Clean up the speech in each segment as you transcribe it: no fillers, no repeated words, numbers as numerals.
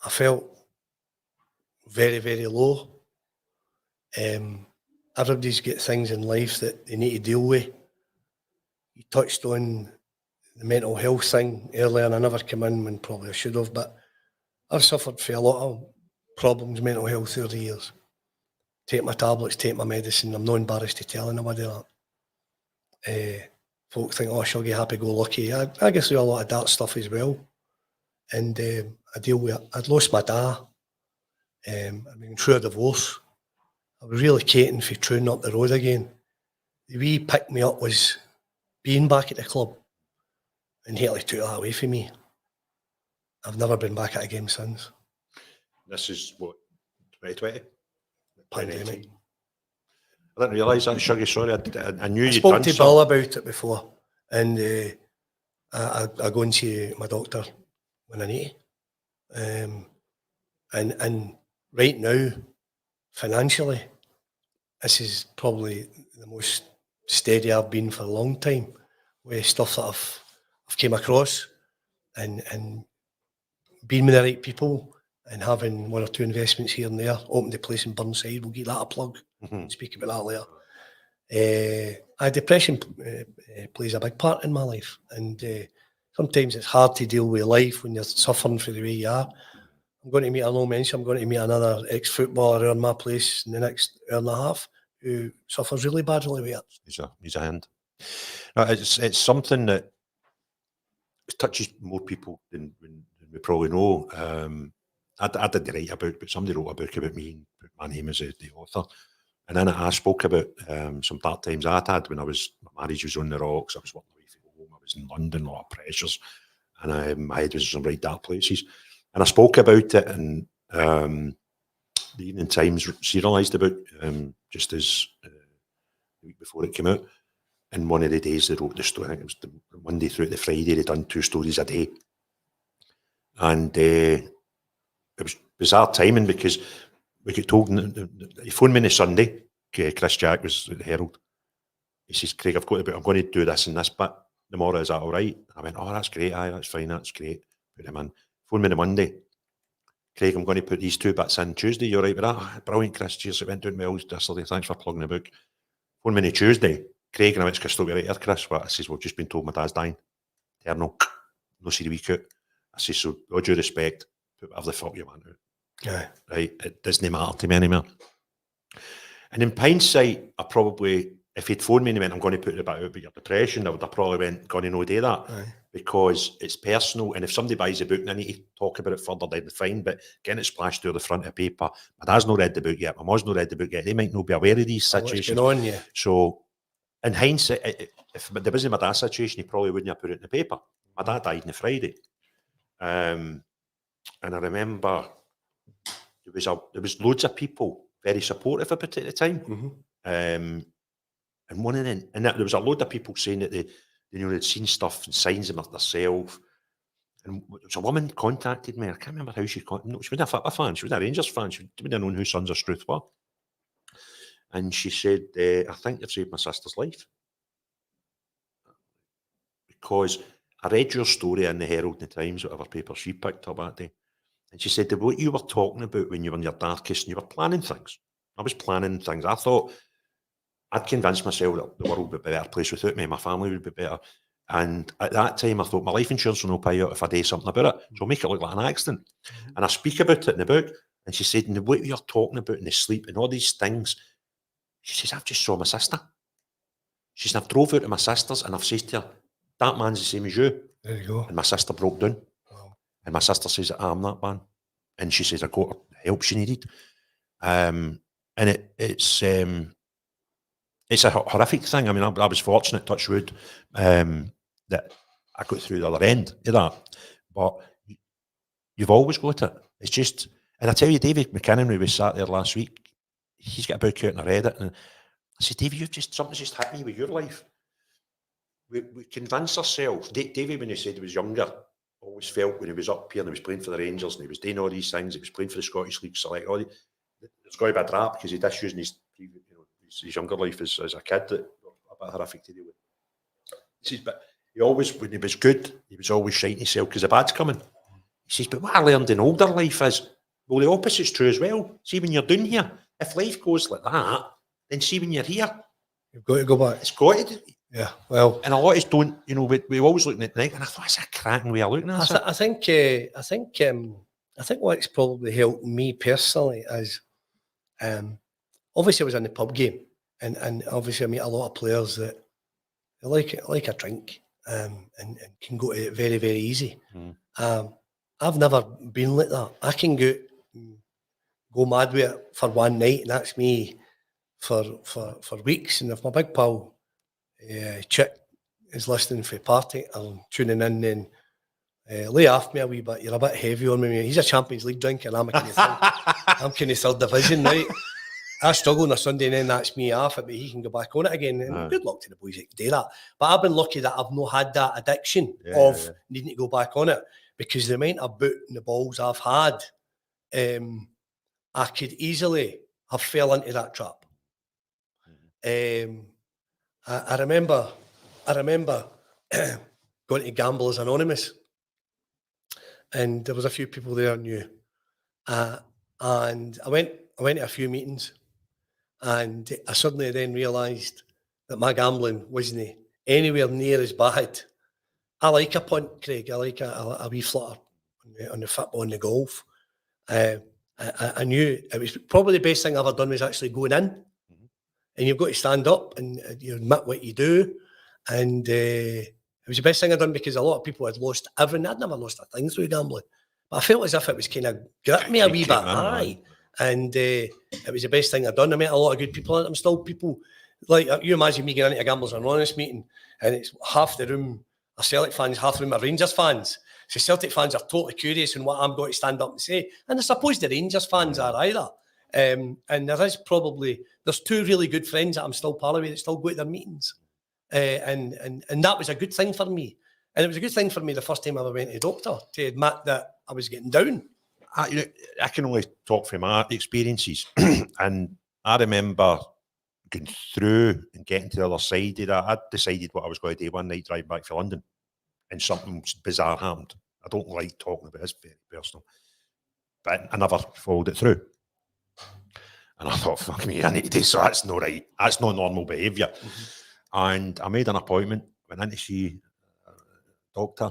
I felt very, very low. Everybody's got things in life that they need to deal with. You touched on the mental health thing earlier, and I never came in when probably I should have, but I've suffered for a lot of problems, mental health through the years. Take my tablets, take my medicine. I'm not embarrassed to tell anybody that. Folk think, oh, she'll get happy-go-lucky. I guess through a lot of that stuff as well. And I deal with it. I'd lost my dad. I've been through a divorce. I was really relocating for Troon up the road again. The wee pick me up was being back at the club, and Haley took that away from me. I've never been back at a game since. This is what, 2020? Pandemic. I didn't realise that, Shuggy, sorry. I knew you'd done something. I spoke to Bill about it before, and I go and see my doctor when I need to. And right now, financially, this is probably the most steady I've been for a long time, with stuff that I've came across, and being with the right people, and having one or two investments here and there. Opened the place in Burnside, we'll give that a plug. Speak about that later. Depression plays a big part in my life, and sometimes it's hard to deal with life when you're suffering for the way you are. I'm going to meet, I know mention, I'm going to meet another ex-footballer around my place in the next hour and a half who suffers really badly with it. He's a hand. No, it's something that touches more people than we probably know. I did write about, but somebody wrote a book about me and put my name as the author. And then I spoke about some dark times I'd had when my marriage was on the rocks. I was working away from home. I was in London, a lot of pressures, and my head was in some right dark places. And I spoke about it, and the Evening Times serialised about just as the week before it came out. And one of the days they wrote the story, I think it was the Monday through to the Friday, they'd done 2 stories a day. And it was bizarre timing, because we got told, he phoned me on a Sunday, Chris Jack was at the Herald. He says, Craig, I'm going to do this and this bit tomorrow, is that all right? I went, oh, that's great, aye, that's fine, that's great. Put him in. Phone me on Monday. Craig, I'm going to put these 2 bits in Tuesday, you all right with that? Oh, brilliant, Chris, cheers, it went down well yesterday, thanks for plugging the book. Phone me on Tuesday. Craig, and I went, Crystal, right here, Chris. What? I says, well, just been told my dad's dying. Eternal. No see the week out. I says, so, with all due respect, put whatever the fuck you want out. Yeah. Right? It doesn't matter to me anymore. And in hindsight, I probably, if he'd phoned me and he went, I'm going to put it about your depression, I would have probably went, going to no do that. Aye. Because it's personal, and if somebody buys a book and I need to talk about it further, then fine, but getting it splashed through the front of paper, my dad's not read the book yet, my mum's not read the book yet, they might not be aware of these situations. What's going on, yeah. So, in hindsight, if there wasn't my dad's situation, he probably wouldn't have put it in the paper. My dad died on a Friday. And I remember there was loads of people very supportive about it at the time. Mm-hmm. And one of them, and there was a load of people saying that they'd seen stuff and signs of themselves. And there was a woman contacted me. I can't remember how she contacted me. No, she wasn't a football fan. She was a Rangers fan. She wouldn't have known who Sons of Struth were. And she said, I think you've saved my sister's life. Because I read your story in the Herald and the Times, whatever paper she picked up that day. And she said, what you were talking about when you were in your darkest and you were planning things. I was planning things. I thought I'd convinced myself that the world would be a better place without me. My family would be better. And at that time, I thought my life insurance will not pay out if I do something about it. So I'll make it look like an accident. Mm-hmm. And I speak about it in the book. And she said, and what you're talking about in the sleep and all these things, she says, I've just saw my sister. She says, I've drove out to my sister's and I've said to her, that man's the same as you. There you go. And my sister broke down. Wow. And my sister says, I'm that man. And she says, I got her the help she needed. And it's a horrific thing. I mean, I was fortunate, touch wood, that I got through the other end of that. But you've always got it. It's just, and I tell you, David McKinnon, when we sat there last week, he's got a book out and I read it. And I said, David, something's just hit me with your life. We convince ourselves. David, when he said he was younger, always felt when he was up here and he was playing for the Rangers and he was doing all these things, he was playing for the Scottish League Select, there's got to be a drop because he does using his younger life as a kid that a bit horrific to deal with. He says, but he always, when he was good, he was always shining himself because the bad's coming. He says, but what I learned in older life is, well, the opposite's true as well. See, when you're down here, if life goes like that, then see when you're here, You've got to go back. it's got to. Yeah, well, And a lot of us don't, you know, we're always looking at the night, and I thought, it's a cracking way of looking at it. I think what's probably helped me personally is, obviously I was in the pub game, and obviously I meet a lot of players that they like a drink, and can go to it very, very easy. I've never been like that. I can go mad with it for one night, and that's me for weeks. And if my big pal Chick is listening for party or tuning in, then lay off me a wee bit. You're a bit heavy on me. He's a Champions League drinker, and I'm kind of third division, right? I struggle on a Sunday, and then that's me off it, but he can go back on it again. And good luck to the boys that can do that. But I've been lucky that I've not had that addiction of needing to go back on it, because the amount of boot and the balls I've had, I could easily have fell into that trap. I remember going to Gamblers Anonymous, and there was a few people there I knew, and I went to a few meetings, and I suddenly then realised that my gambling wasn't anywhere near as bad. I like a punt, Craig. I like a wee flutter on the football and the golf. I knew it was probably the best thing I've ever done was actually going in. And you've got to stand up and you admit what you do. And it was the best thing I'd done, because a lot of people had lost everything. I'd never lost a thing through gambling. But I felt as if it was kind of gripped me a wee bit. Aye. And it was the best thing I'd done. I met a lot of good people. I'm still people, like you imagine me going into a Gamblers Anonymous meeting, and it's half the room are Celtic fans, half the room are Rangers fans. So Celtic fans are totally curious in what I'm going to stand up and say. And I suppose the Rangers fans are either. And there's two really good friends that I'm still part of that still go to their meetings. And that was a good thing for me. And it was a good thing for me the first time I ever went to the doctor, to admit that I was getting down. I can only talk from my experiences. And I remember going through and getting to the other side of that. I'd decided what I was going to do one night, drive back to London, and something bizarre happened. I don't like talking about this, very personal, but I never followed it through. And I thought, fuck me, I need to do so. That's not right. That's not normal behaviour. And I made an appointment, went in to see a doctor,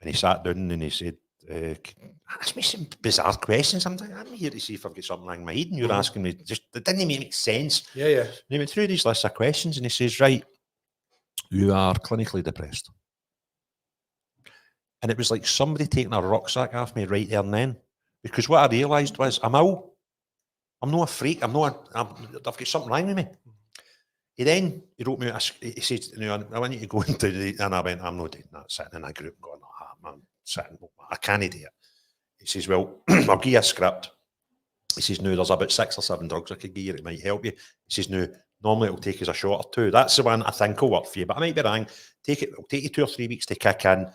and he sat down and he said, ask me some bizarre questions. I'm here to see if I've got something wrong in my head, and you're asking me, it didn't even make sense. Yeah. And he went through these lists of questions, and he says, right, you are clinically depressed. And it was like somebody taking a rucksack off me right there and then. Because what I realised was, I'm not a freak. I've got something wrong with me. He wrote me, he said, I want you to go into and I went, I'm not doing that, sitting in a group going, I'm sitting, I can't do it. He says, well, I'll give you a script. He says, no, there's about 6 or 7 drugs I could give you that might help you. He says, no, normally it'll take us a shot or 2. That's the one I think will work for you, but I might be wrong. It'll take you 2 or 3 weeks to kick in.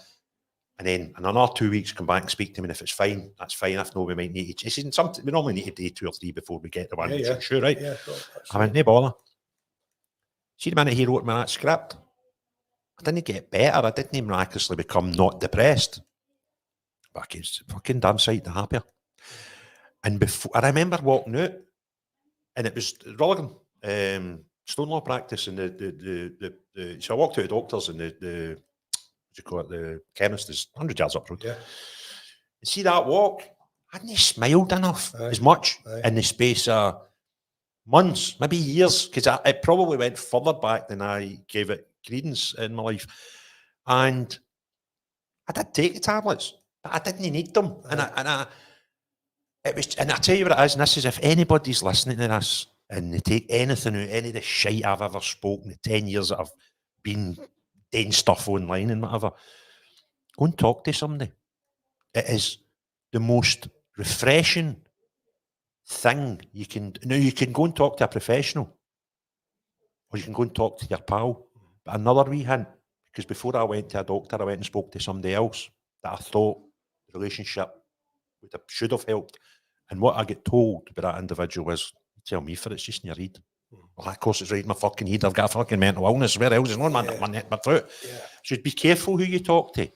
And then in another 2 weeks, come back and speak to me. And if it's fine, that's fine. If no, we might need to. He said, we normally need to do 2 or 3 before we get the one. Yeah. Sure, right? Yeah, I went, no bother. See the minute he wrote me that script, I didn't get better. I didn't miraculously become not depressed. But I was fucking damn sight the happier. And before, I remember walking out, and it was Rulligan, Stonelaw practice, and so I walked out of doctors, and the chemist is 100 yards up road. Yeah. And see that walk, I hadn't smiled enough as much in the space of months, maybe years, because it probably went further back than I gave it credence in my life. And I did take the tablets, but I didn't need them. And I tell you what it is, and this is if anybody's listening to this and they take anything out, any of the shite I've ever spoken, the 10 years that I've been doing stuff online and whatever, go and talk to somebody. It is the most refreshing thing you can. Now, you can go and talk to a professional, or you can go and talk to your pal. But another wee hint, because before I went to a doctor, I went and spoke to somebody else that I thought the relationship should have helped. And what I get told by that individual was, tell me for it's just in your head. Well, of course it's right in my fucking head. I've got a fucking mental illness. Where else is my throat? Yeah. Should be careful who you talk to.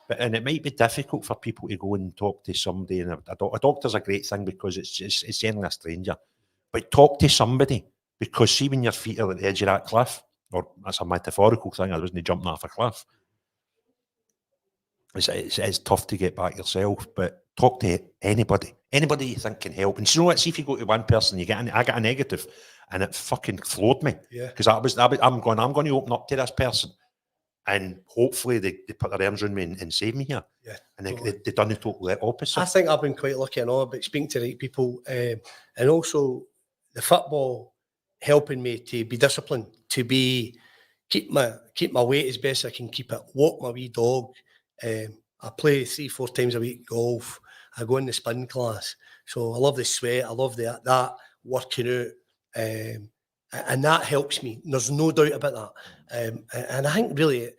and it might be difficult for people to go and talk to somebody. And a doctor's a great thing because it's generally a stranger. But talk to somebody, because see when your feet are at the edge of that cliff, or that's a metaphorical thing, I wasn't jumping off a cliff. It's tough to get back yourself, but talk to anybody you think can help. And you know what? See if you go to one person, I got a negative, and it fucking floored me. Yeah. Because I'm going to open up to this person, and hopefully they put their arms around me and save me here. Yeah, and totally. they done the total opposite. I think I've been quite lucky and all about speaking to the right people, and also the football helping me to be disciplined, to keep my weight as best I can keep it, walk my wee dog. I play 3-4 times a week golf. I go in the spin class, so I love the sweat. I love that working out, and that helps me. There's no doubt about that. And I think really,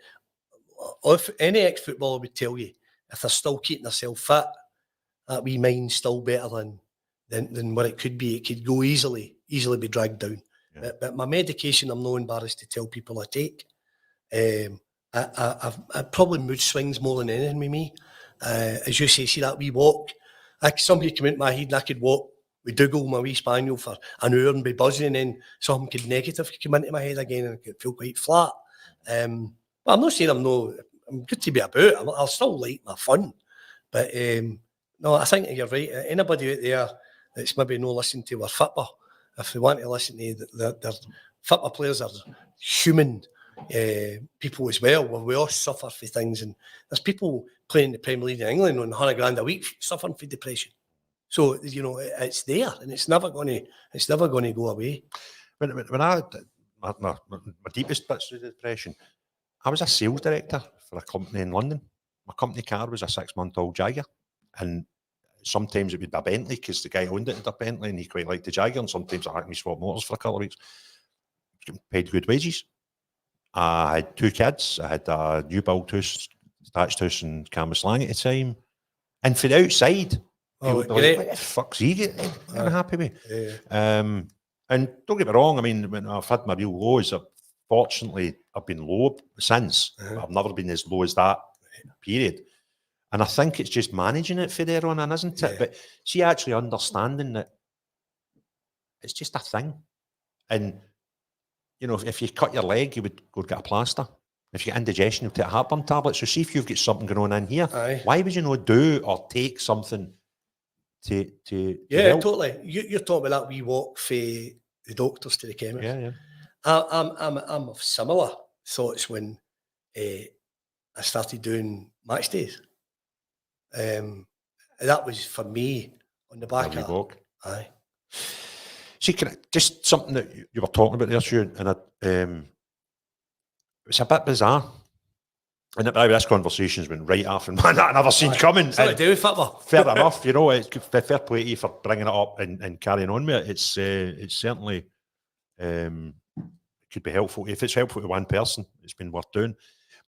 if any ex-footballer would tell you, if they're still keeping themselves fit, that wee mind's still better than what it could be. It could go easily be dragged down. Yeah. But my medication, I'm not embarrassed to tell people I take. I've probably mood swings more than anything with me. As you say, see that wee walk. Somebody come into my head and I could walk with Dougal, my wee spaniel, for an hour and be buzzing, and then something could negative come into my head again and I could feel quite flat. But I'm not saying I'm good to be about. I'll still like my fun. But no, I think you're right. Anybody out there that's maybe not listening to our football, if they want to listen to their football players are human people as well. We all suffer for things, and there's people playing the Premier League in England on $100,000 a week suffering from depression. So it's there, and it's never going to go away. When I my deepest bits of depression, I was a sales director for a company in London. My company car was a 6-month-old Jaguar, and sometimes it would be a Bentley because the guy owned it in a Bentley and he quite liked the Jaguar, and sometimes I had me swap motors for a couple of weeks. Paid good wages. I had 2 kids. I had a new build house, detached house in Cambuslang at the time. And for the outside, people were like, what the fuck's he getting happy with? Yeah. And don't get me wrong, I mean, when I've had my real lows, fortunately, I've been low since. I've never been as low as that period. And I think it's just managing it for there on in, isn't it? But see, actually understanding that it's just a thing. And, if you cut your leg, you would go get a plaster. If you get indigestion, you'll take a heartburn tablet. So see if you've got something going on in here. Aye. Why would you not do or take something to help? Totally. You're talking about that wee walk for the doctors to the chemist. Yeah. I'm of similar thoughts when I started doing match days. That was for me on the back of walk. Aye. See, just something that you were talking about there, Hugh, and it's a bit bizarre. And this conversation's been right off, and man, I never seen coming. Something to do with football. Fair enough, it's fair play to you for bringing it up and carrying on with it. It's certainly could be helpful. If it's helpful to one person, it's been worth doing.